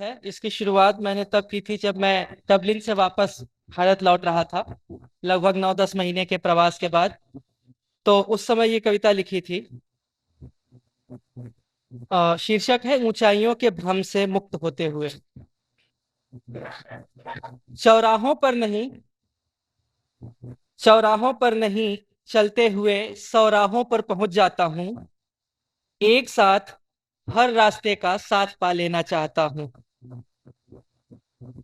है, इसकी शुरुआत मैंने तब की थी जब मैं डबलिन से वापस भारत लौट रहा था, लगभग 9-10 महीने के प्रवास के बाद। तो उस समय ये कविता लिखी थी। शीर्षक है ऊंचाइयों के भ्रम से मुक्त होते हुए। चौराहों पर नहीं, चौराहों पर नहीं चलते हुए सौराहों पर पहुंच जाता हूं। एक साथ हर रास्ते का साथ पा लेना चाहता हूं।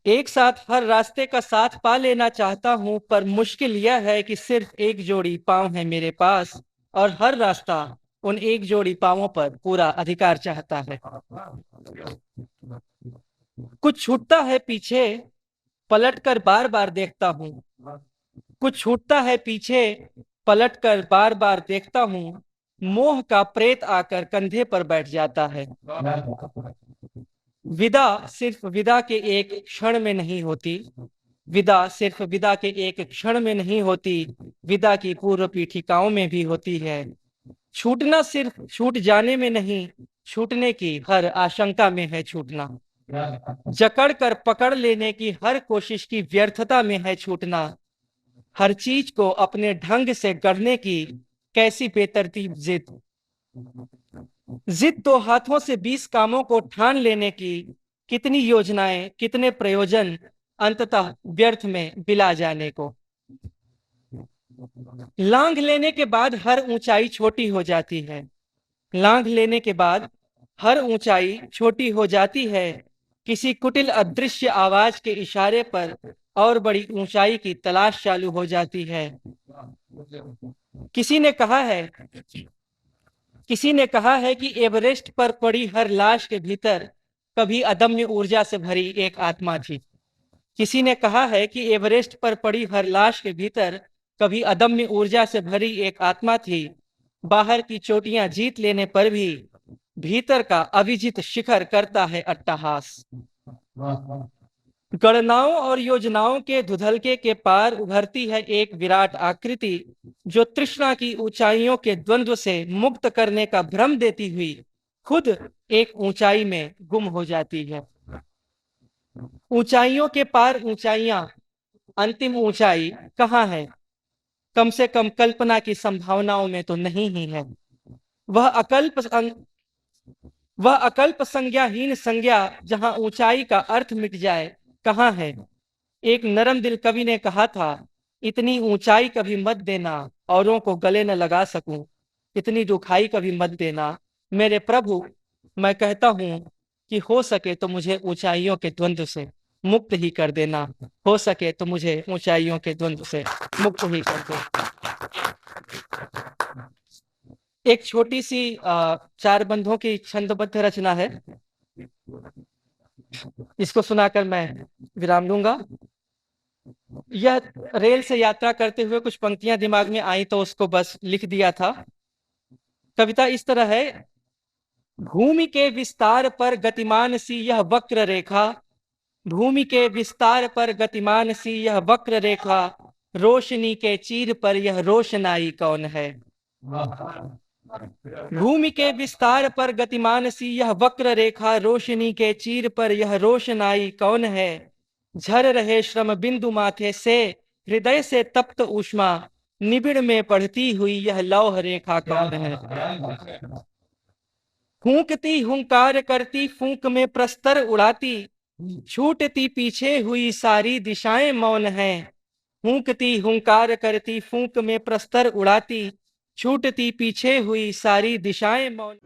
एक साथ हर रास्ते का साथ पा लेना चाहता हूं, पर मुश्किल यह है कि सिर्फ एक जोड़ी पांव है मेरे पास, और हर रास्ता उन एक जोड़ी पांवों पर पूरा अधिकार चाहता है। कुछ छूटता है पीछे, पलट कर बार बार देखता हूं। कुछ छूटता है पीछे, पलट कर बार बार देखता हूं। मोह का प्रेत आकर कंधे पर बैठ जाता है। विदा सिर्फ विदा के एक क्षण में नहीं होती। विदा सिर्फ विदा के एक क्षण में नहीं होती, विदा की पूर्व पीठिकाओं में भी होती है। छूटना सिर्फ छूट जाने में नहीं, छूटने की हर आशंका में है छूटना। जकड़ कर पकड़ लेने की हर कोशिश की व्यर्थता में है छूटना। हर चीज को अपने ढंग से गढ़ने की कैसी बेतरतीब जिद। जिद तो हाथों से 20 कामों को ठान लेने की, कितनी योजनाएं कितने प्रयोजन अंततः व्यर्थ में बिला जाने को। लांघ लेने के बाद हर ऊंचाई छोटी हो जाती है। लांघ लेने के बाद हर ऊंचाई छोटी हो जाती है। किसी कुटिल अदृश्य आवाज के इशारे पर और बड़ी ऊंचाई की तलाश चालू हो जाती है। किसी ने कहा है किसी ने कहा है कि एवरेस्ट पर पड़ी हर लाश के भीतर कभी अदम्य ऊर्जा से भरी एक आत्मा थी। किसी ने कहा है कि एवरेस्ट पर पड़ी हर लाश के भीतर कभी अदम्य ऊर्जा से भरी एक आत्मा थी। बाहर की चोटियां जीत लेने पर भी भीतर का अविजित शिखर करता है अट्टहास। गणनाओं और योजनाओं के धुधलके के पार उभरती है एक विराट आकृति, जो तृष्णा की ऊंचाइयों के द्वंद्व से मुक्त करने का भ्रम देती हुई खुद एक ऊंचाई में गुम हो जाती है। ऊंचाइयों के पार ऊंचाइयां, अंतिम ऊंचाई कहाँ है? कम से कम कल्पना की संभावनाओं में तो नहीं ही है। वह अकल्प वह अकल्प संज्ञाहीन संज्ञा जहां ऊंचाई का अर्थ मिट जाए, कहाँ है? एक नरम दिल कवि ने कहा था, इतनी ऊंचाई कभी मत देना औरों को गले न लगा सकूं, इतनी दुखाई कभी मत देना मेरे प्रभु। मैं कहता हूं कि हो सके तो मुझे ऊंचाइयों के द्वंद्व से मुक्त ही कर देना। हो सके तो मुझे ऊंचाइयों के द्वंद्व से मुक्त ही कर दो। एक छोटी सी चार बंधों की छंदबद्ध रचना है, इसको सुनाकर मैं विराम लूंगा। यह रेल से यात्रा करते हुए कुछ पंक्तियां दिमाग में आई तो उसको बस लिख दिया था। कविता इस तरह है। भूमि के विस्तार पर गतिमान सी यह वक्र रेखा, भूमि के विस्तार पर गतिमान सी यह वक्र रेखा, रोशनी के चीर पर यह रोशनाई कौन है? भूमि के विस्तार पर गतिमान सी यह वक्र रेखा, रोशनी के चीर पर यह रोशनाई कौन है? झर रहे श्रम बिंदु माथे से, हृदय से तप्त ऊष्मा निबिड़ में पढ़ती हुई यह लौह रेखा कौन है? फूंकती हुंकार करती फूंक में प्रस्तर उड़ाती, छूटती पीछे हुई सारी दिशाएं मौन है। फूंकती हुंकार करती फूंक में प्रस्तर उड़ाती, छूटती पीछे हुई सारी दिशाएं मौन।